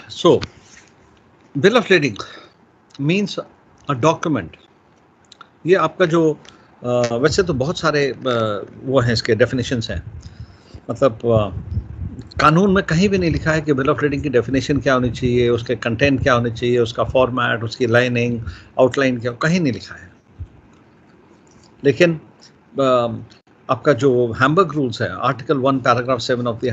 So, bill of lading means a document. ये आपका जो वैसे तो बहुत सारे वो हैं, इसके डेफिनेशंस हैं, मतलब कानून में कहीं भी नहीं लिखा है कि बिल ऑफ lading की डेफिनेशन क्या होनी चाहिए, उसके कंटेंट क्या होने चाहिए, उसका फॉर्मेट, उसकी लाइनिंग, आउटलाइन क्या, कहीं नहीं लिखा है। लेकिन आपका जो हैम्बर्ग रूल्स है, article 1 paragraph 7 of the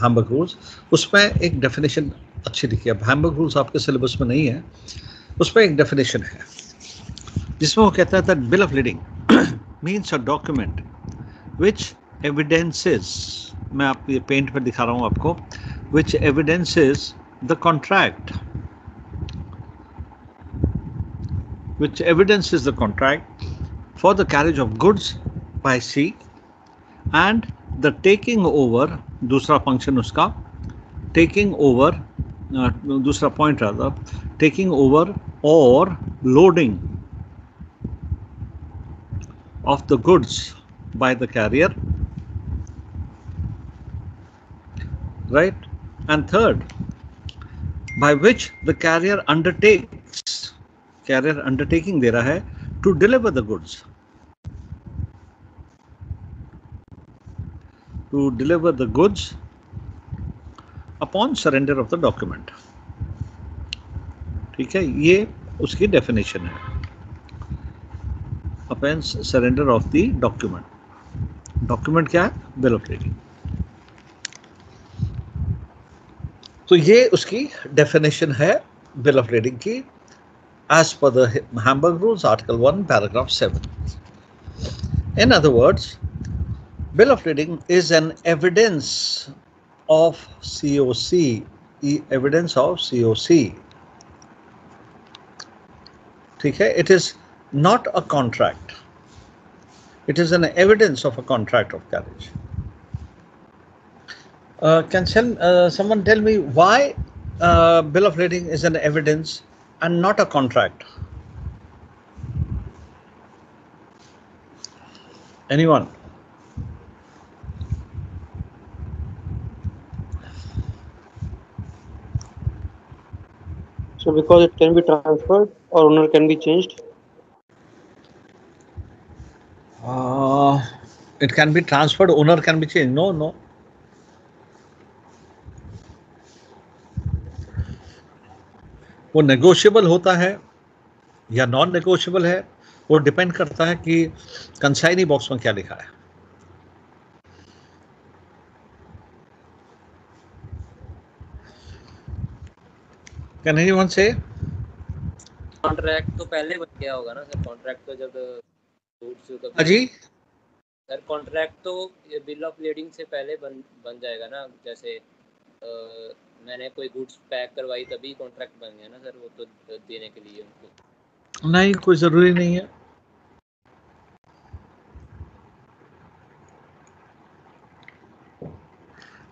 Hamburg rules, उसमें एक डेफिनेशन अच्छी लिखी है। हैम्बर्ग रूल्स आपके सिलेबस में नहीं है, उसमें एक डेफिनेशन है जिसमें वो कहता है that bill of lading means a document which evidences, मैं आप ये पेंट पर दिखा रहा हूँ आपको, which evidences the contract, which evidences the contract for the carriage of goods by sea and the taking over, दूसरा function उसका taking over, दूसरा point rather, taking over or loading of the goods by the carrier, right? And third, by which the carrier undertakes, carrier undertaking दे रहा है to deliver the goods, to deliver the goods upon surrender of the document. ठीक है, ये उसकी definition है, upon surrender of the document. Document क्या है? Bill of lading। तो ये उसकी डेफिनेशन है बिल ऑफ lading की, as per the Hamburg Rules, Article 1, Paragraph 7. In other words, bill of lading is an evidence of COC, evidence of COC. ठीक है, it is not a contract. It is an evidence of a contract of carriage. Can someone tell me why bill of lading is an evidence and not a contract? Anyone? So because it can be transferred or owner can be changed? It can be transferred, owner can be changed. No. वो negotiable होता है या non negotiable है, वो depend करता है कि consignee box में क्या लिखा है। कैन एनीवन से? कॉन्ट्रैक्ट तो पहले बन गया होगा ना सर, कॉन्ट्रैक्ट तो जब जी सर, कॉन्ट्रैक्ट तो बिल ऑफ lading से पहले बन जाएगा ना। जैसे मैंने कोई गुड्स पैक करवाई तभी कॉन्ट्रैक्ट बन गया ना सर, वो तो देने के लिए उनको। नहीं, कोई जरूरी नहीं है।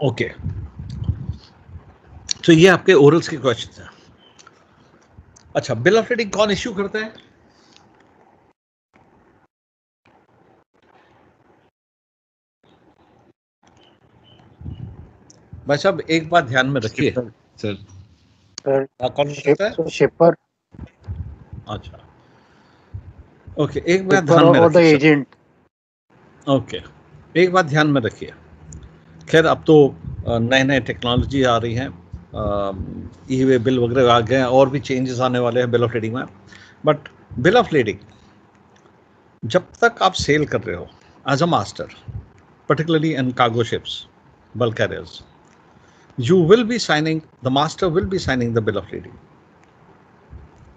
ओके, तो ये आपके ओरल्स के क्वेश्चन हैं। अच्छा, बिल ऑफ lading कौन इश्यू करता है? भाई साहब, एक बात ध्यान में रखिए सर, कौन करता है? शिपर। अच्छा, ओके, एक बात ध्यान में रखिए एजेंट। ओके, एक बात ध्यान में रखिए। खैर, अब तो नए टेक्नोलॉजी आ रही हैं, ई-वे बिल वगैरह आ गए हैं, और भी चेंजेस आने वाले हैं बिल ऑफ lading में। बट बिल ऑफ lading जब तक आप सेल कर रहे हो as a master, particularly in cargo ships, bulk carriers, you will be signing, the master will be signing the bill of lading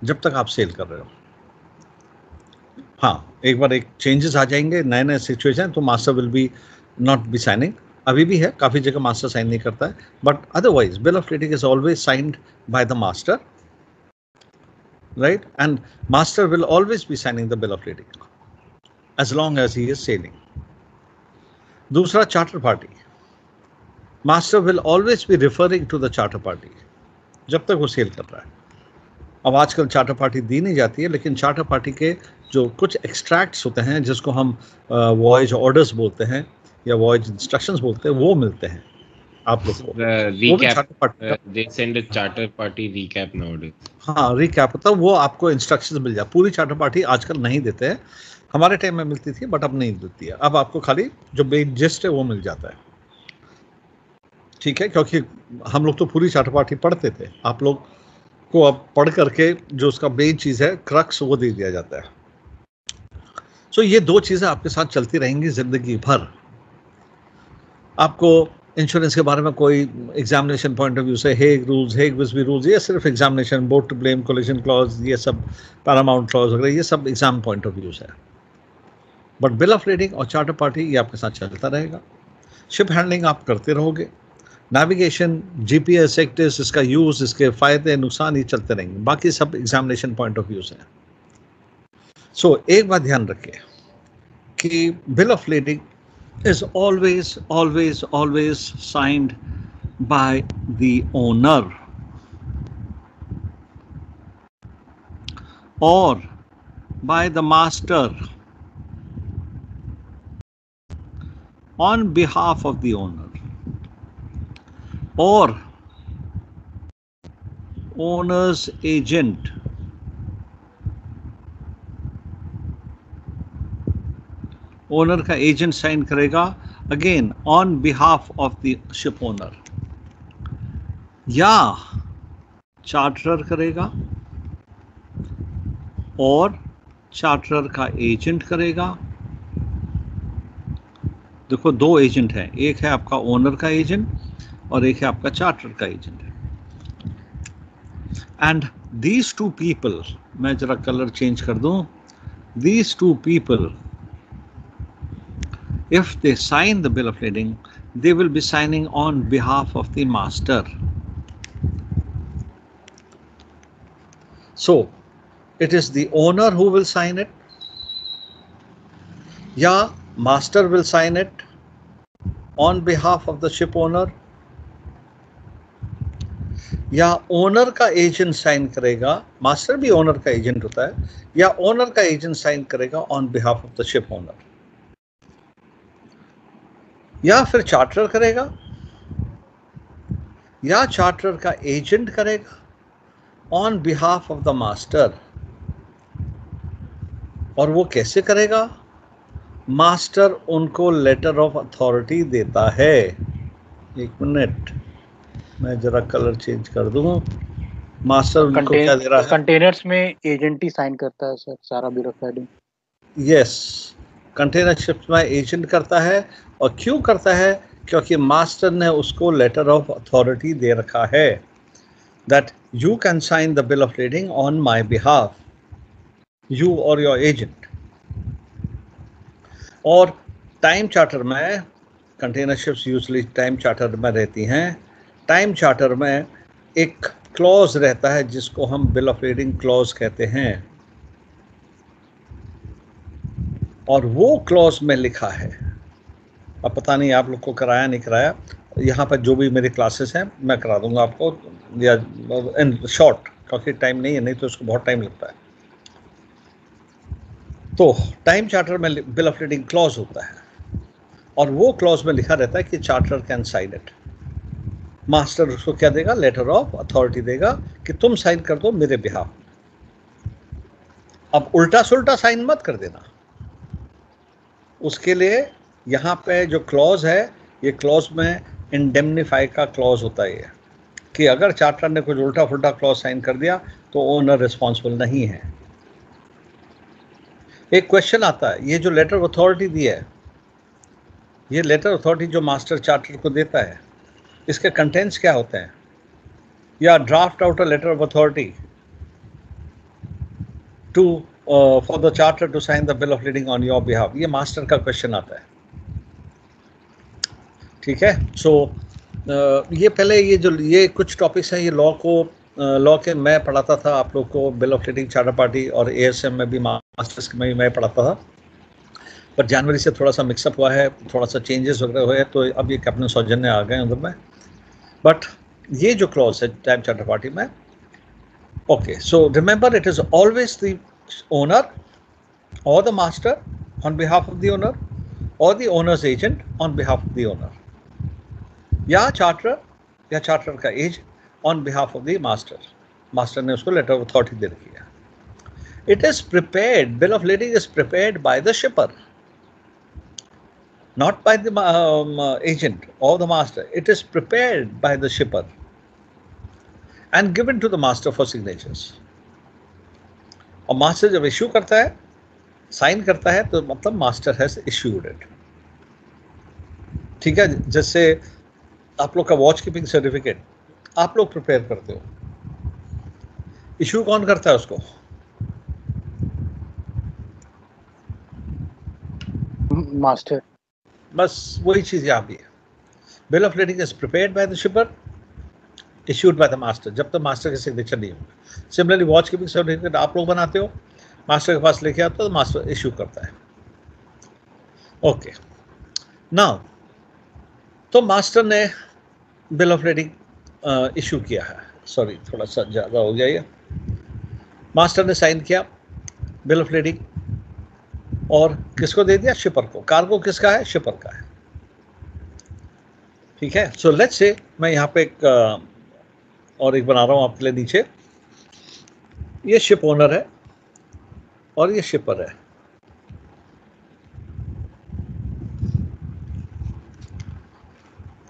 जब तक आप सेल कर रहे हो। हाँ, एक बार एक चेंजेस आ जाएंगे, नए सिचुएशन, तो master will be not be signing. अभी भी है, काफ़ी जगह मास्टर साइन नहीं करता है, but otherwise bill of lading is always signed by the master, right? And master will always be signing the bill of lading as long as he is sailing. दूसरा, charter party, master will always be referring to the charter party जब तक वो cell कर रहा है। अब आजकल charter party दी नहीं जाती है, लेकिन चार्टर पार्टी के जो कुछ एक्सट्रैक्ट्स होते हैं, जिसको हम वॉयज ऑर्डर्स बोलते हैं या वॉयज इंस्ट्रक्शंस बोलते हैं, वो मिलते हैं आप लोग को, वो भी charter party they send a charter party recap nowadays. हाँ रिकैप होता है, वो आपको इंस्ट्रक्शंस मिल जाए। पूरी चार्टर पार्टी आजकल नहीं देते हैं, हमारे टाइम में मिलती थी बट अब नहीं देती है। अब आपको खाली जो बेस जिस्ट है वो मिल जाता है, ठीक है, क्योंकि हम लोग तो पूरी चार्टर पार्टी पढ़ते थे, आप लोग को अब पढ़ करके जो उसका मेन चीज़ है क्रक्स वो दे दिया जाता है। सो ये दो चीज़ें आपके साथ चलती रहेंगी ज़िंदगी भर। आपको इंश्योरेंस के बारे में कोई एग्जामिनेशन पॉइंट ऑफ व्यू से Hague rules, Hague Visby rules, ये सिर्फ examination, board to blame, collision clause, ये सब पैरामाउंट क्लॉज वगैरह, ये सब एग्जाम पॉइंट ऑफ व्यूज है। बट बिल ऑफ लीडिंग और चार्टर पार्टी ये आपके साथ चलता रहेगा। शिप हैंडलिंग आप करते रहोगे, नेविगेशन, जीपीएस, एक्टिस, इसका यूज, इसके फायदे नुकसान ये चलते रहेंगे, बाकी सब एग्जामिनेशन पॉइंट ऑफ व्यूज है। सो एक बात ध्यान रखिए कि bill of leading is always signed by the owner or by the master on behalf of the owner or owner's agent owner का एजेंट साइन करेगा, again on behalf of the ship owner, या चार्टरर करेगा और चार्टरर का agent करेगा। देखो दो agent हैं, एक है आपका ओनर का एजेंट और एक है आपका चार्टर का agent. And these two people, मैं जरा कलर चेंज कर दूं, these two people, if they sign the bill of lading, they will be signing on behalf of the master. So it is the owner who will sign it, या master will sign it on behalf of the ship owner, या owner का agent sign करेगा, master भी owner का agent होता है, या owner का एजेंट साइन करेगा on behalf of the ship owner, या फिर चार्टर करेगा या चार्टर का एजेंट करेगा on behalf of the master. और वो कैसे करेगा? मास्टर उनको लेटर ऑफ अथॉरिटी देता है। एक मिनट, मैं जरा कलर चेंज कर दूं। मास्टर उनको क्या दे रहा है? कंटेनर्स में एजेंट ही साइन करता है सर सारा bill of leading. Yes, container ships में एजेंट करता है। और क्यों करता है? क्योंकि मास्टर ने उसको लेटर ऑफ अथॉरिटी दे रखा है that you can sign the bill of lading on my behalf, you और योर एजेंट। और टाइम चार्टर में, container ships usually time charter में रहती हैं, टाइम चार्टर में एक क्लॉज रहता है जिसको हम बिल ऑफ लीडिंग क्लॉज कहते हैं, और वो क्लॉज में लिखा है। अब पता नहीं आप लोग को कराया नहीं कराया, यहाँ पर जो भी मेरी क्लासेस हैं मैं करा दूंगा आपको, या इन शॉर्ट, क्योंकि टाइम नहीं है, नहीं तो उसको बहुत टाइम लगता है। तो टाइम चार्टर में बिल ऑफ लीडिंग क्लॉज होता है, और वो क्लॉज में लिखा रहता है कि charter can sign it. Master उसको क्या देगा? लेटर ऑफ अथॉरिटी देगा कि तुम साइन कर दो मेरे बिहाफ। अब उल्टा सुल्टा साइन मत कर देना। उसके लिए यहाँ पे जो क्लॉज है, ये क्लॉज में इंडेमनीफाई का क्लॉज होता है, ये कि अगर चार्टर ने कुछ उल्टा फुल्टा क्लॉज साइन कर दिया तो ओनर रिस्पॉन्सिबल नहीं है। एक क्वेश्चन आता है, ये जो लेटर ऑफ अथॉरिटी दी है, ये लेटर ऑफ अथॉरिटी जो मास्टर चार्टर को देता है, इसके कंटेंट्स क्या होते हैं? या draft out a letter of authority to for the charter to sign the bill of lading on your behalf, ये मास्टर का क्वेश्चन आता है। ठीक है, सो ये पहले ये कुछ टॉपिक्स हैं, ये लॉ के मैं पढ़ाता था आप लोग को, bill of leading, charter party, और एएसएम में भी, मास्टर्स में भी मैं पढ़ाता था। पर जनवरी से थोड़ा सा मिक्सअप हुआ है, थोड़ा सा चेंजेस वगैरह हुए हैं, तो अब ये कैप्टन सौजन्य आ गए उधर में। बट ये जो क्लॉज है टाइम चार्टर पार्टी में, okay, so remember it is always the owner or the master on behalf of the owner, or the owner's agent on behalf of the owner. या charter का as on behalf of the master ने उसको letter of authority दे रखी है. It is prepared, bill of lading is prepared by the shipper, not by the agent or the master. It is prepared by the shipper and given to the master for signatures. और master जब issue करता है, sign करता है, तो मतलब master has issued it. ठीक है, जैसे आप लोग का वॉच कीपिंग सर्टिफिकेट आप लोग प्रिपेयर करते हो, इश्यू कौन करता है उसको? मास्टर. बस वही चीज यहाँ भी है. Bill of lading is prepared by the शिपर, issued by the master, जब तक मास्टर के सिग्नेचर नहीं होंगे. सिमिलरली वॉच कीपिंग सर्टिफिकेट आप लोग बनाते हो, मास्टर के पास लेके आते हो, तो मास्टर इश्यू करता है. ओके, नाउ तो मास्टर ने बिल ऑफ लीडिंग इश्यू किया है. सॉरी, थोड़ा सा ज़्यादा हो गया ये. मास्टर ने साइन किया बिल ऑफ लीडिंग और किसको दे दिया? शिपर को. कार्गो किसका है? शिपर का है. ठीक है. सो लेट्स से मैं यहाँ पे एक और एक बना रहा हूँ आपके लिए नीचे. ये शिप ओनर है और ये शिपर है.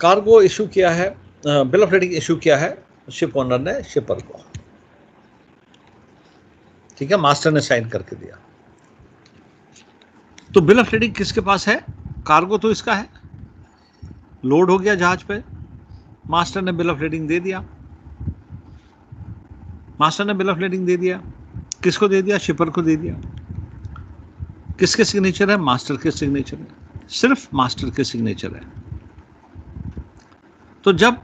कार्गो इशू किया है, बिल ऑफ लीडिंग इशू किया है शिप ओनर ने शिपर को. ठीक है, मास्टर ने साइन करके दिया. तो बिल ऑफ लीडिंग किसके पास है? कार्गो तो इसका है, लोड हो गया जहाज पे, मास्टर ने बिल ऑफ लीडिंग दे दिया. मास्टर ने बिल ऑफ लीडिंग दे दिया, किसको दे दिया? शिपर को दे दिया. किसके सिग्नेचर है? मास्टर के सिग्नेचर है, सिर्फ मास्टर के सिग्नेचर है. तो जब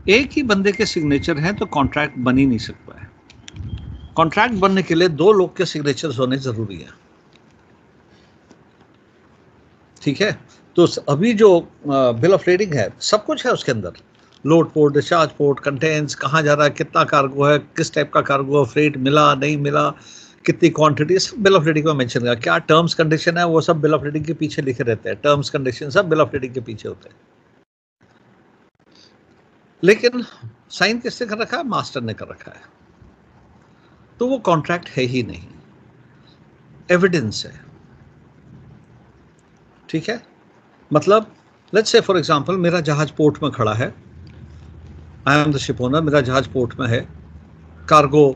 एक ही बंदे के सिग्नेचर हैं तो कॉन्ट्रैक्ट बन ही नहीं सकता है. कॉन्ट्रैक्ट बनने के लिए दो लोग के सिग्नेचर होने जरूरी है. ठीक है. तो अभी जो बिल ऑफ लीडिंग है सब कुछ है उसके अंदर, load port, discharge port, contents, कहाँ जा रहा है, कितना कार्गो है, किस टाइप का कार्गो है, फ्रेट मिला नहीं मिला, कितनी क्वांटिटी, सब बिल ऑफ लीडिंग में मेंशन किया. क्या टर्म्स कंडीशन है वो सब बिल ऑफ लीडिंग के पीछे लिखे रहते हैं. टर्म्स कंडीशन सब बिल ऑफ लीडिंग के पीछे होते हैं. लेकिन साइन किसने कर रखा है? मास्टर ने कर रखा है. तो वो कॉन्ट्रैक्ट है ही नहीं, एविडेंस है. ठीक है. मतलब लेट्स से फॉर एग्जांपल मेरा जहाज पोर्ट में खड़ा है, I am the ship owner, मेरा जहाज पोर्ट में है, कार्गो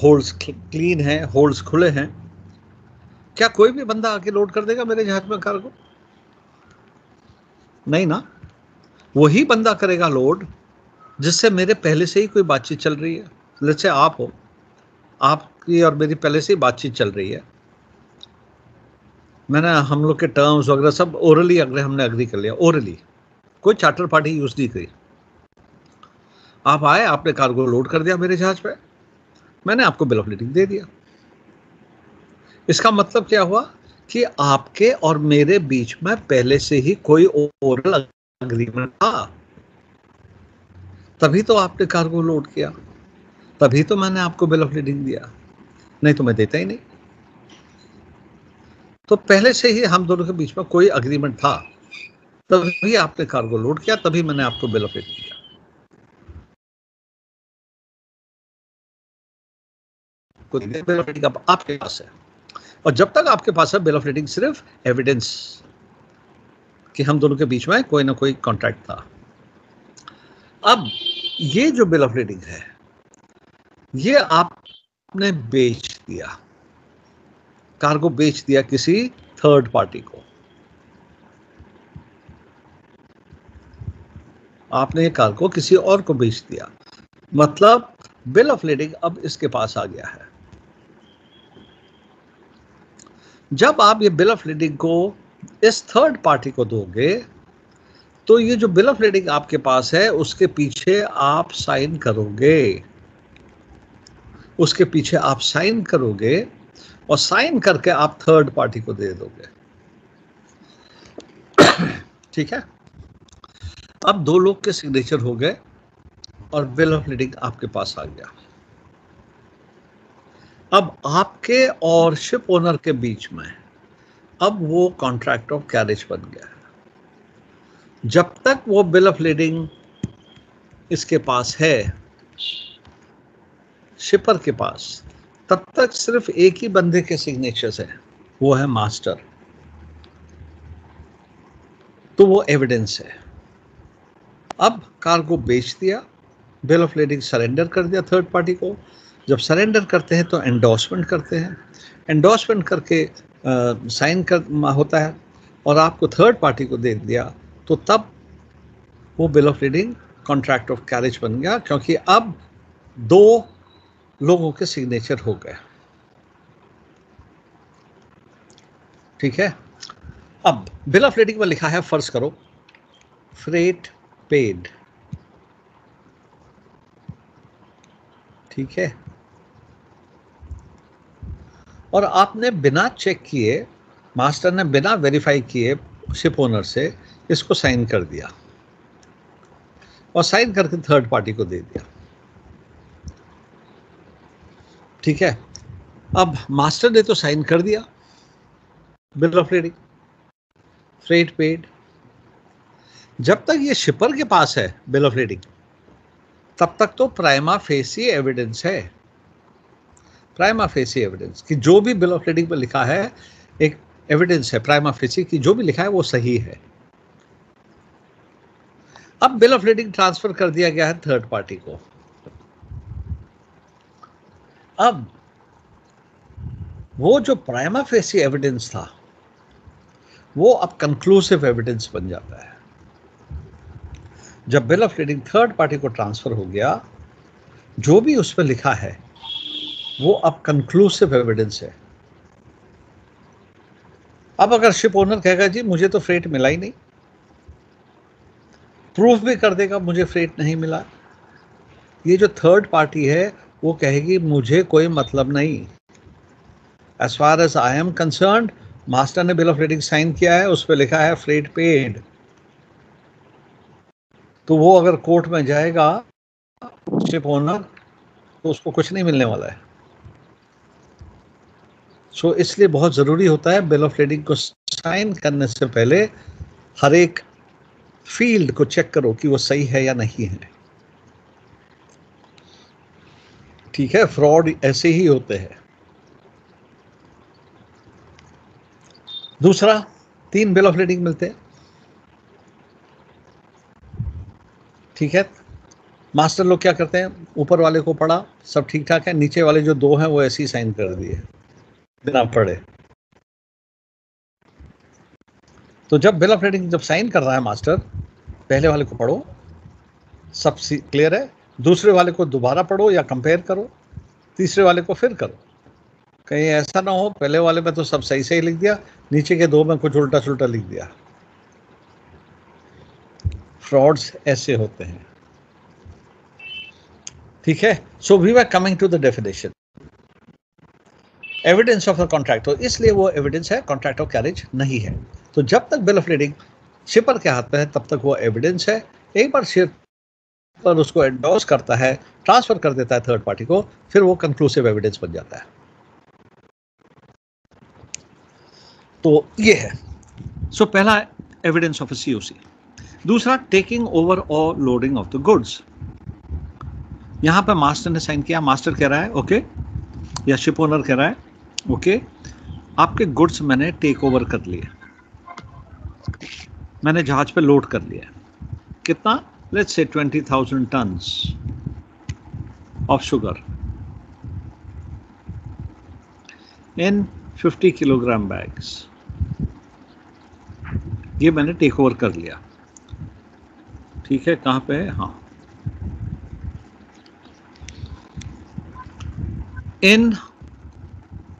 होल्ड्स क्लीन है, होल्ड्स खुले हैं. क्या कोई भी बंदा आके लोड कर देगा मेरे जहाज में कार्गो? नहीं ना. वही बंदा करेगा लोड जिससे मेरे पहले से ही कोई बातचीत चल रही है. लेट्स से आप हो, आपकी और मेरी पहले से ही बातचीत चल रही है, मैंने हम लोग के टर्म्स वगैरह सब ओरली अगर हमने अग्री कर लिया, ओरली, कोई चार्टर पार्टी यूज नहीं करी. आप आए, आपने कार्गो लोड कर दिया मेरे जहाज पे, मैंने आपको बिल ऑफ लीडिंग दे दिया. इसका मतलब क्या हुआ कि आपके और मेरे बीच में पहले से ही कोई ओरल अग्रीमेंट था, तभी तो आपने कार्गो लोड किया, तभी तो मैंने आपको बिल ऑफ लीडिंग दिया, नहीं तो मैं देता ही नहीं. तो पहले से ही हम दोनों के बीच में कोई अग्रीमेंट था, तभी आपने कार्गो लोड किया, तभी मैंने आपको बिल ऑफ लीडिंग दिया. बिल ऑफ लीडिंग आपके पास है, और जब तक आपके पास है बिल ऑफ लीडिंग सिर्फ एविडेंस कि हम दोनों के बीच में कोई ना कोई कॉन्ट्रैक्ट था. अब ये जो बिल ऑफ लीडिंग है ये आपने बेच दिया, कार्गो बेच दिया किसी थर्ड पार्टी को. आपने ये कार्गो किसी और को बेच दिया, मतलब बिल ऑफ लीडिंग अब इसके पास आ गया है. जब आप ये बिल ऑफ लीडिंग को इस थर्ड पार्टी को दोगे तो ये जो बिल ऑफ लीडिंग आपके पास है उसके पीछे आप साइन करोगे, उसके पीछे आप साइन करोगे और साइन करके आप थर्ड पार्टी को दे दोगे. ठीक है. अब दो लोग के सिग्नेचर हो गए और बिल ऑफ लीडिंग आपके पास आ गया. अब आपके और शिप ओनर के बीच में अब वो कॉन्ट्रैक्ट ऑफ कैरेज बन गया है. जब तक वो बिल ऑफ लीडिंग इसके पास है, शिपर के पास, तब तक सिर्फ एक ही बंदे के सिग्नेचर्स है, वो है मास्टर। तो वो एविडेंस है। अब कार्गो बेच दिया, बिल ऑफ लेडिंग सरेंडर कर दिया थर्ड पार्टी को। जब सरेंडर करते हैं तो एंडोर्समेंट करते हैं, एंडोर्समेंट करके साइन कर होता है और आपको थर्ड पार्टी को दे दिया, तो तब वो bill of lending contract of carriage बन गया, क्योंकि अब दो लोगों के सिग्नेचर हो गए। ठीक है। अब बिल ऑफ लेडिंग में लिखा है, फर्ज करो फ्रेट पेड, ठीक है, और आपने बिना चेक किए, मास्टर ने बिना वेरीफाई किए शिप ओनर से इसको साइन कर दिया और साइन करके थर्ड पार्टी को दे दिया। ठीक है। अब मास्टर ने तो साइन कर दिया bill of lending, freight paid. जब तक ये शिपर के पास है बिल ऑफ लेडिंग, तब तक तो प्राइमा फेसी एविडेंस है, प्राइमा फेसी एविडेंस कि जो भी बिल ऑफ लेडिंग पर लिखा है एक एविडेंस है प्राइमा फेसी की, जो भी लिखा है वो सही है। अब बिल ऑफ लेडिंग ट्रांसफर कर दिया गया है थर्ड पार्टी को। अब वो जो प्राइमा फेसी एविडेंस था वो अब कंक्लूसिव एविडेंस बन जाता है। जब bill of lading third party को ट्रांसफर हो गया, जो भी उस पर लिखा है वो अब कंक्लूसिव एविडेंस है। अब अगर शिप ओनर कहेगा जी मुझे तो फ्रेट मिला ही नहीं, प्रूफ भी कर देगा मुझे फ्रेट नहीं मिला, ये जो थर्ड पार्टी है वो कहेगी मुझे कोई मतलब नहीं, as far as I am concerned master ने बिल ऑफ लेडिंग साइन किया है, उस पर लिखा है फ्रेट पेड। तो वो अगर कोर्ट में जाएगा शिप ओनर, तो उसको कुछ नहीं मिलने वाला है। सो इसलिए बहुत ज़रूरी होता है बिल ऑफ लेडिंग को साइन करने से पहले हर एक फील्ड को चेक करो कि वो सही है या नहीं है। ठीक है, फ्रॉड ऐसे ही होते हैं। दूसरा, 3 बिल ऑफ लेडिंग मिलते हैं। ठीक है, मास्टर लोग क्या करते हैं, ऊपर वाले को पढ़ा सब ठीक ठाक है, नीचे वाले जो 2 हैं वो ऐसे ही साइन कर दिए बिना पढ़े। तो जब बिल ऑफ लेडिंग जब साइन कर रहा है मास्टर, पहले वाले को पढ़ो सब क्लियर है, दूसरे वाले को दोबारा पढ़ो या कंपेयर करो, तीसरे वाले को फिर करो। कहीं ऐसा ना हो पहले वाले में तो सब सही सही लिख दिया, नीचे के 2 में कुछ उल्टा सुल्टा लिख दिया। फ्रॉड्स ऐसे होते हैं। ठीक है। So we were coming to the definition, evidence of the contract. तो इसलिए वो एविडेंस है, कॉन्ट्रैक्ट ऑफ कैरेज नहीं है। तो जब तक बिल ऑफ लेडिंग शिपर के हाथ में है तब तक वो एविडेंस है। एक बार शिपर उसको एंडोर्स करता है, ट्रांसफर कर देता है थर्ड पार्टी को, फिर वो कंक्लूसिव एविडेंस बन जाता है। तो ये है सो पहला एविडेंस ऑफ सीओसी। दूसरा, टेकिंग ओवर और लोडिंग ऑफ द गुड्स। यहां पर मास्टर ने साइन किया, मास्टर कह रहा है ओके, या शिप ओनर कह रहा है ओके, आपके गुड्स मैंने टेक ओवर कर लिए, मैंने जहाज पे लोड कर लिया। कितना? Let's say 20,000 tons of sugar in 50 kilogram bags, ये मैंने टेक ओवर कर लिया। ठीक है, कहां पे है? हाँ, इन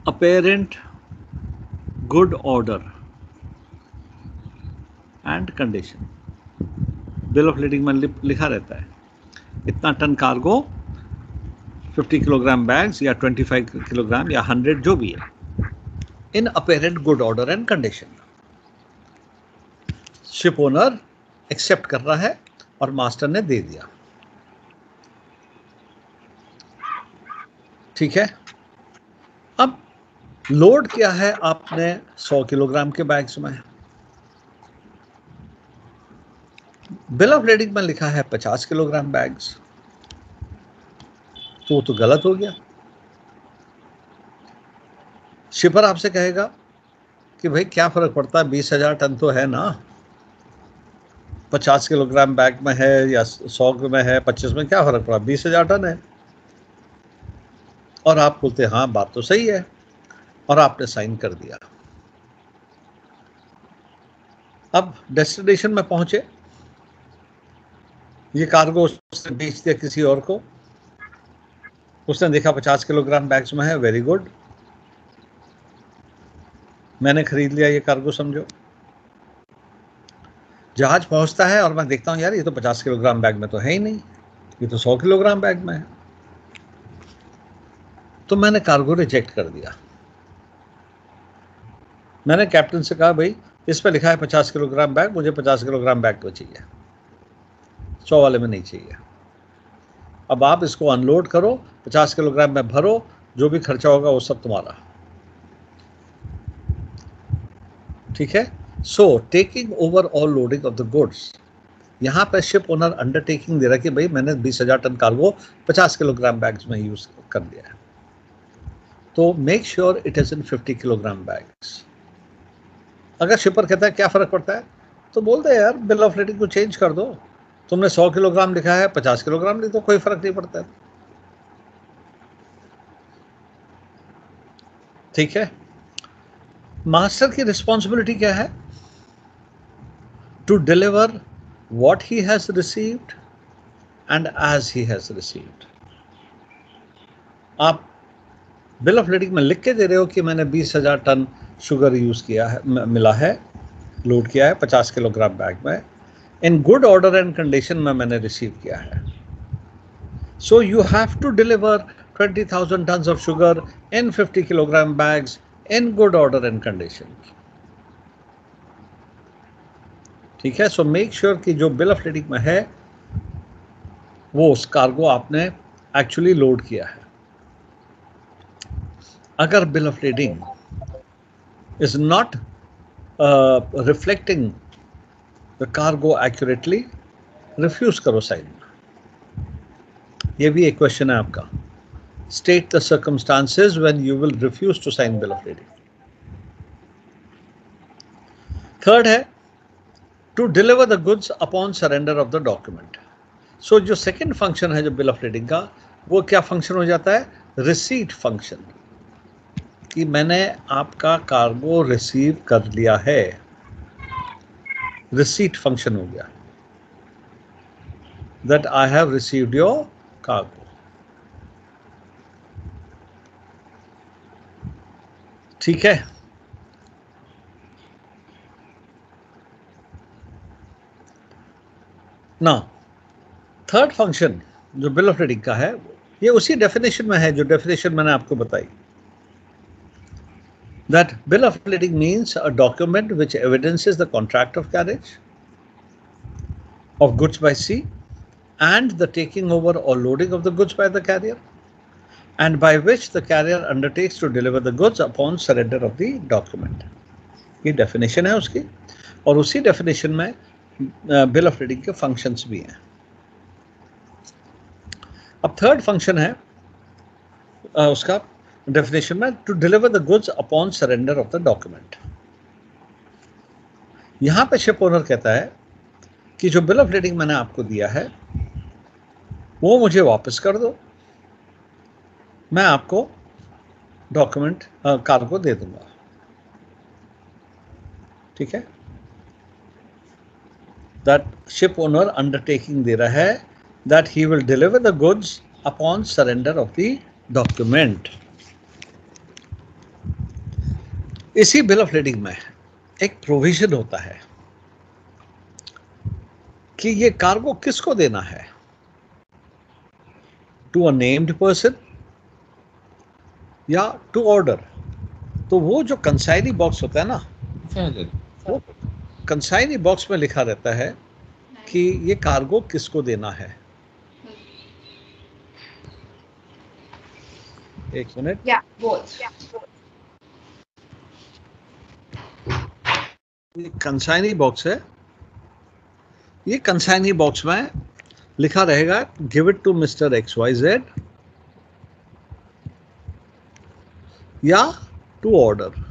apparent good order and condition। Bill of lending में लिखा रहता है इतना टन कार्गो, 50 किलोग्राम बैग्स या 25 किलोग्राम या 100 जो भी है, in apparent good order and condition। Ship owner accept कर रहा है और मास्टर ने दे दिया। ठीक है। अब लोड क्या है आपने 100 किलोग्राम के बैग्स में, बिल ऑफ लेडिंग में लिखा है 50 किलोग्राम बैग्स, तो वो तो गलत हो गया। शिपर आपसे कहेगा कि भाई क्या फर्क पड़ता है, 20,000 टन तो है ना, 50 किलोग्राम बैग में है या 100 में है, 25 में क्या फर्क पड़ा, 20,000 टन है। और आप बोलते हाँ बात तो सही है, और आपने साइन कर दिया। अब डेस्टिनेशन में पहुंचे, ये कार्गो उसने बेच दिया किसी और को, उसने देखा 50 किलोग्राम बैग्स में है, वेरी गुड, मैंने खरीद लिया ये कार्गो समझो। जहाज पहुंचता है और मैं देखता हूं यार ये तो 50 किलोग्राम बैग में तो है ही नहीं, ये तो 100 किलोग्राम बैग में है, तो मैंने कार्गो रिजेक्ट कर दिया। मैंने कैप्टन से कहा भाई इस पे लिखा है 50 किलोग्राम बैग, मुझे 50 किलोग्राम बैग तो चाहिए, 100 वाले में नहीं चाहिए। अब आप इसको अनलोड करो, 50 किलोग्राम में भरो, जो भी खर्चा होगा वो सब तुम्हारा, ठीक है। So taking over all loading of the goods, यहाँ पे शिप ओनर अंडरटेकिंग दे रहा है कि भाई मैंने 20,000 टन कार्गो 50 किलोग्राम बैग्स में यूज कर दिया है, तो make sure it is in 50 kilogram bags. अगर शिपर कहता है क्या फर्क पड़ता है, तो बोल दे यार बिल ऑफ लेडिंग को चेंज कर दो, तुमने 100 किलोग्राम लिखा है 50 किलोग्राम लिख दो, कोई फर्क नहीं पड़ता है, ठीक है। मास्टर की रिस्पॉन्सिबिलिटी क्या है, to deliver what he has received and as he has received। आप बिल ऑफ लेडिंग में लिख के दे रहे हो कि मैंने 20,000 टन शुगर यूज किया है, मिला है, लोड किया है 50 किलोग्राम बैग में, in good order and condition में मैंने रिसीव किया है। So you have to deliver 20,000 ton of sugar in 50 kilogram bags in good order and condition, ठीक है। सो मेक श्योर कि जो बिल ऑफ लेडिंग में है वो उस कार्गो आपने एक्चुअली लोड किया है। अगर bill of lading is not reflecting the cargo accurately, refuse करो साइन। ये भी एक क्वेश्चन है आपका, state the circumstances when you will refuse to sign bill of lading. Third है to deliver the goods upon surrender of the document. So जो second function है जो बिल ऑफ लेडिंग का, वो क्या फंक्शन हो जाता है, रिसीट फंक्शन, कि मैंने आपका कार्गो रिसीव कर लिया है, रिसीट फंक्शन हो गया, that I have received your cargo, ठीक है। ना थर्ड फंक्शन जो बिल ऑफ लेडिंग का है, ये उसी डेफिनेशन में है जो डेफिनेशन मैंने आपको बताई, that bill of lading means a document which evidences the contract of carriage of goods by sea and the taking over or loading of the goods by the carrier, and by which the carrier undertakes to deliver the goods upon surrender of the document। ये definition है उसकी, और उसी definition में bill of lading के functions भी हैं। अब थर्ड फंक्शन है उसका डेफिनेशन में, to deliver the goods upon surrender of the document. यहां पे शिप ओनर कहता है कि जो बिल ऑफ लेडिंग मैंने आपको दिया है वो मुझे वापस कर दो, मैं आपको डॉक्यूमेंट कार्गो दे दूंगा, ठीक है। दैट शिप ओनर अंडरटेकिंग दे रहा है that he will deliver the goods upon surrender of the document. इसी बिल ऑफ लेडिंग में एक प्रोविजन होता है कि ये कार्गो किसको देना है, टू अ नेम्ड पर्सन या टू ऑर्डर। तो वो जो कंसाइनी बॉक्स होता है ना, वो कंसाइनी बॉक्स में लिखा रहता है कि ये कार्गो किसको देना है। एक मिनट, कंसाइनी बॉक्स है, ये कंसाइनी बॉक्स में लिखा रहेगा give it to mister XYZ या टू ऑर्डर।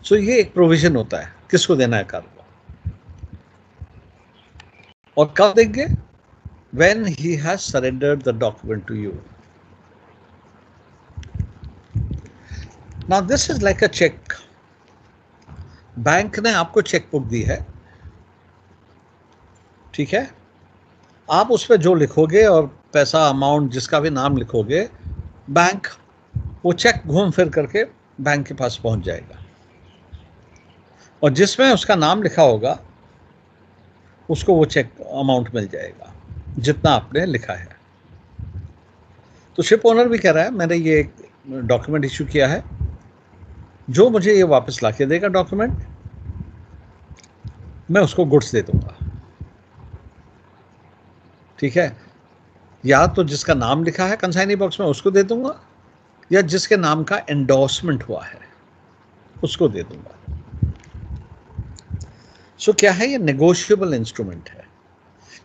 सो ये एक प्रोविजन होता है किसको देना है कार्गो, और कब देंगे? When he has surrendered the document to you. Now this is like a check. Bank ने आपको चेक बुक दी है, ठीक है, आप उस पर जो लिखोगे और पैसा अमाउंट जिसका भी नाम लिखोगे, बैंक वो चेक घूम फिर करके बैंक के पास पहुंच जाएगा, और जिसमें उसका नाम लिखा होगा उसको वो चेक अमाउंट मिल जाएगा जितना आपने लिखा है। तो शिप ओनर भी कह रहा है मैंने ये एक डॉक्यूमेंट इशू किया है, जो मुझे ये वापस ला के देगा डॉक्यूमेंट, मैं उसको गुड्स दे दूंगा, ठीक है। या तो जिसका नाम लिखा है कंसाइनी बॉक्स में उसको दे दूंगा, या जिसके नाम का एंडोर्समेंट हुआ है उसको दे दूंगा। सो क्या है? ये नेगोशिएबल इंस्ट्रूमेंट है,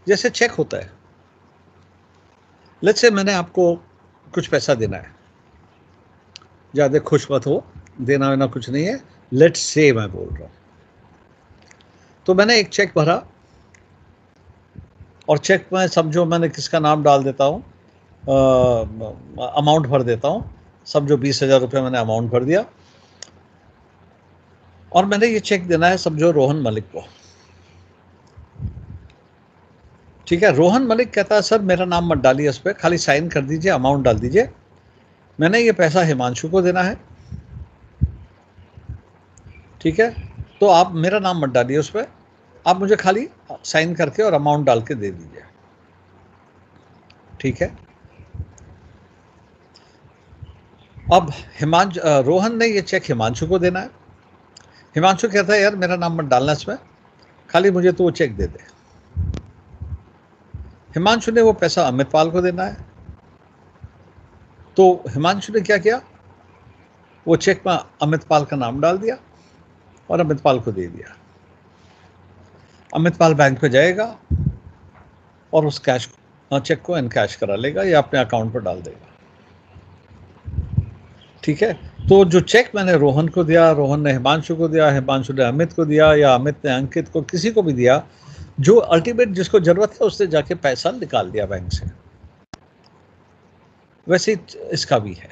जैसे चेक होता है। लेट्स से मैंने आपको कुछ पैसा देना है, ज़्यादा खुश मत हो, देना वेना कुछ नहीं है, लेट्स से मैं बोल रहा हूँ। तो मैंने एक चेक भरा, और चेक में समझो मैंने किसका नाम डाल देता हूँ, अमाउंट भर देता हूँ, समझो 20,000 रुपये मैंने अमाउंट भर दिया, और मैंने ये चेक देना है समझो रोहन मलिक को, ठीक है। रोहन मलिक कहता है सर मेरा नाम मत डालिए इस पर, खाली साइन कर दीजिए, अमाउंट डाल दीजिए, मैंने ये पैसा हिमांशु को देना है, ठीक है, तो आप मेरा नाम मत डालिए उस पर, आप मुझे खाली साइन करके और अमाउंट डाल के दे दीजिए, ठीक है। अब रोहन ने ये चेक हिमांशु को देना है, हिमांशु कहता है यार मेरा नाम मत डालना इसमें, खाली मुझे तो वो चेक दे दे। हिमांशु ने वो पैसा अमितपाल को देना है, तो हिमांशु ने क्या किया, वो चेक में अमितपाल का नाम डाल दिया और अमितपाल को दे दिया। अमितपाल बैंक पे जाएगा और उस चेक को इनकैश करा लेगा या अपने अकाउंट पर डाल देगा, ठीक है। तो जो चेक मैंने रोहन को दिया, रोहन ने हिमांशु को दिया, हिमांशु ने अमित को दिया, या अमित ने अंकित को, किसी को भी दिया, जो अल्टीमेट जिसको जरूरत है उसने जाके पैसा निकाल लिया बैंक से। वैसे इसका भी है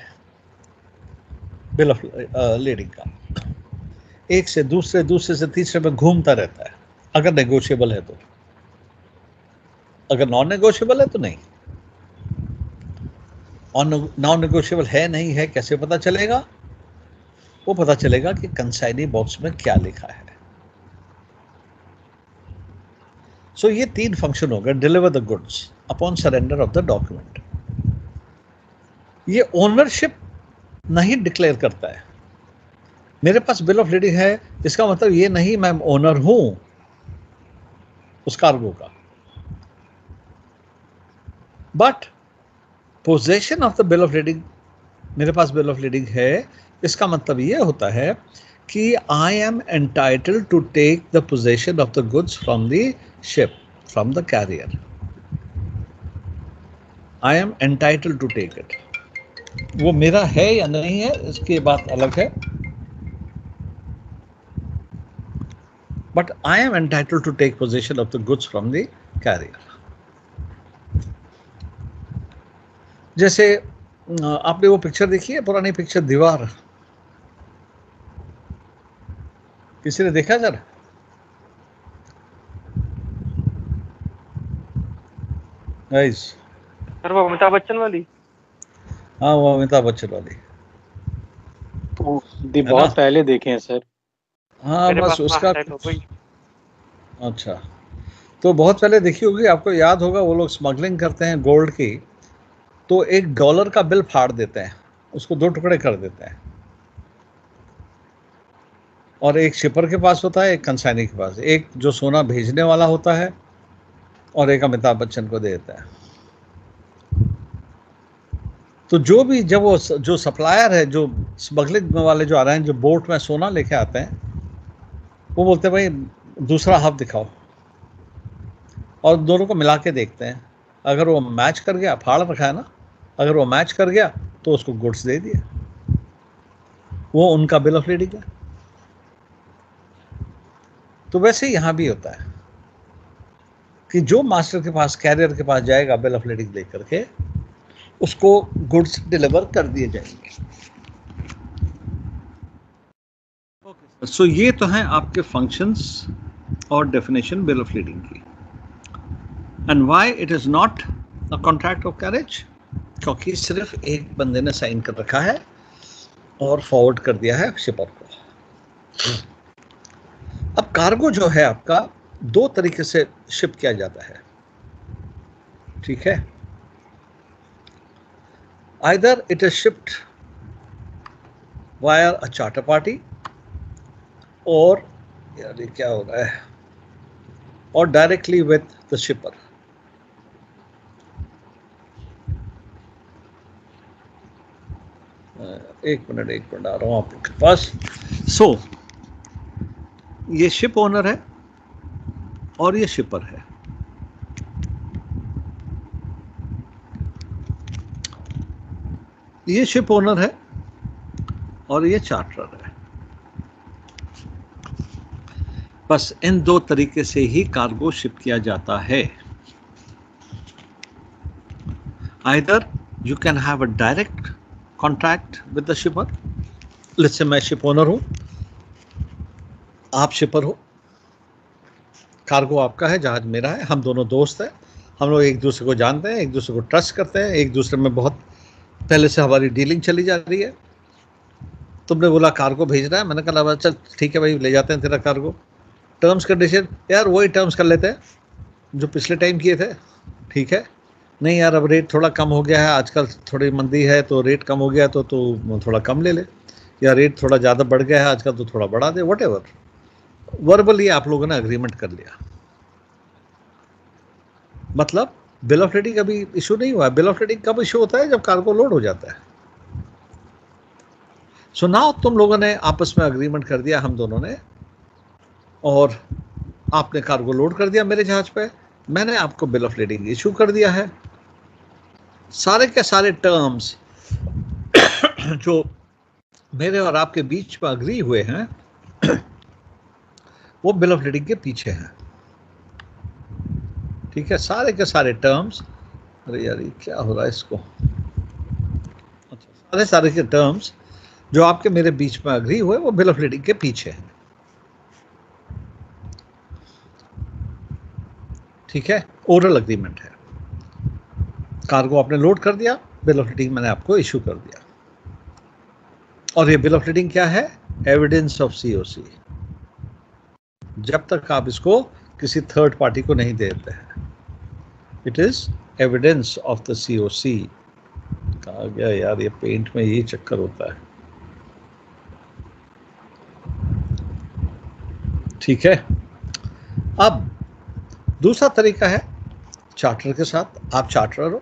बिल ऑफ लेडिंग का, एक से दूसरे, दूसरे से तीसरे में घूमता रहता है, अगर नेगोशिएबल है तो। अगर नॉन नेगोशिएबल है तो नहीं। और नॉन नेगोशिएबल है नहीं है कैसे पता चलेगा? वो पता चलेगा कि कंसाइनी बॉक्स में क्या लिखा है। सो ये 3 फंक्शन हो गए, deliver the goods upon surrender of the document. ये ओनरशिप नहीं डिक्लेयर करता है। मेरे पास बिल ऑफ लीडिंग है, इसका मतलब ये नहीं मैं ओनर हूं उस कार्गो का, but possession of the bill of leading, मेरे पास बिल ऑफ लीडिंग है, इसका मतलब ये होता है कि I am entitled to take the possession of the goods from the ship, from the carrier. I am entitled to take it. वो मेरा है या नहीं है इसकी बात अलग है, but I am entitled to take possession of the goods from the carrier. जैसे आपने वो पिक्चर देखी है, पुरानी पिक्चर दीवार, किसी ने देखा सर? सर वो अमिताभ बच्चन वाली? हाँ वो अमिताभ बच्चन वाली। बहुत पहले देखे हैं सर। हाँ बस उसका, अच्छा तो बहुत पहले देखी होगी, आपको याद होगा वो लोग स्मगलिंग करते हैं गोल्ड की, तो $1 का बिल फाड़ देते हैं, उसको 2 टुकड़े कर देते हैं, और एक शिपर के पास होता है, एक कंसाइनी के पास, एक जो सोना भेजने वाला होता है और एक अमिताभ बच्चन को दे देता है। तो जो भी, जब वो जो सप्लायर है, जो स्मगलिंग वाले जो आ रहे हैं, जो बोट में सोना लेके आते हैं, वो बोलते हैं भाई दूसरा हाफ दिखाओ, और दोनों को मिला के देखते हैं। अगर वो मैच कर गया, फाड़ रखा है ना, अगर वो मैच कर गया तो उसको गुड्स दे दिए, वो उनका बिल ऑफ लीडिंग है। तो वैसे ही यहां भी होता है कि जो मास्टर के पास, कैरियर के पास जाएगा बिल ऑफ लीडिंग लेकर के, उसको गुड्स डिलीवर कर दिए जाएंगे। सो ये तो हैं आपके फंक्शंस और डेफिनेशन बिल ऑफ लीडिंग की। And why it is not a contract of carriage? क्योंकि सिर्फ एक बंदे ने साइन कर रखा है और फॉरवर्ड कर दिया है शिपर को। अब कार्गो जो है आपका दो तरीके से शिप किया जाता है, ठीक है। Either it is shipped via a charter party, और यार ये क्या हो रहा है, और डायरेक्टली विथ द शिपर। एक मिनट आ रहा हूं आपके पास। सो ये शिप ओनर है और ये शिपर है। ये शिप ओनर है और ये चार्टरर है। बस इन दो तरीके से ही कार्गो शिप किया जाता है। Either you can have a direct contract with the शिपर। Let's say मैं शिप ओनर हूं, आप शिपर हो, कार्गो आपका है, जहाज मेरा है, हम दोनों दोस्त हैं, हम लोग एक दूसरे को जानते हैं, एक दूसरे को ट्रस्ट करते हैं, एक दूसरे में बहुत पहले से हमारी डीलिंग चली जा रही है। तुमने बोला कार्गो भेजना है, मैंने कहा चल ठीक है भाई, ले जाते हैं तेरा कार्गो। टर्म्स कंडीशन यार वही टर्म्स कर लेते हैं जो पिछले टाइम किए थे, ठीक है। नहीं यार अब रेट थोड़ा कम हो गया है, आजकल थोड़ी मंदी है तो रेट कम हो गया तो थोड़ा कम ले ले, या रेट थोड़ा ज़्यादा बढ़ गया है आजकल तो थोड़ा बढ़ा दे, व्हाटएवर। वर्बली आप लोगों ने अग्रीमेंट कर लिया, मतलब बिल ऑफ लीडिंग अभी इशू नहीं हुआ। बिल ऑफ लीडिंग कब इशू होता है? जब कार्गो लोड हो जाता है। सो नाउ तुम लोगों ने आपस में अग्रीमेंट कर दिया, हम दोनों ने, और आपने कार्गो लोड कर दिया मेरे जहाज पे, मैंने आपको बिल ऑफ लीडिंग इशू कर दिया है। सारे के सारे टर्म्स जो मेरे और आपके बीच में अग्री हुए हैं वो बिल ऑफ लीडिंग के पीछे हैं, ठीक है। सारे के सारे टर्म्स, अरे यार ये क्या हो रहा है इसको, अच्छा, सारे के टर्म्स जो आपके मेरे बीच में अग्री हुए वो बिल ऑफ लीडिंग के पीछे हैं, ठीक है। ओरल अग्रीमेंट है, कार्गो आपने लोड कर दिया, बिल ऑफ लीडिंग मैंने आपको इशू कर दिया। और ये बिल ऑफ लीडिंग क्या है? Evidence of COC. जब तक आप इसको किसी थर्ड पार्टी को नहीं देते हैं, it is evidence of the COC. कहा गया यार, ये पेंट में यही चक्कर होता है, ठीक है। अब दूसरा तरीका है चार्टर के साथ। आप चार्टरर हो,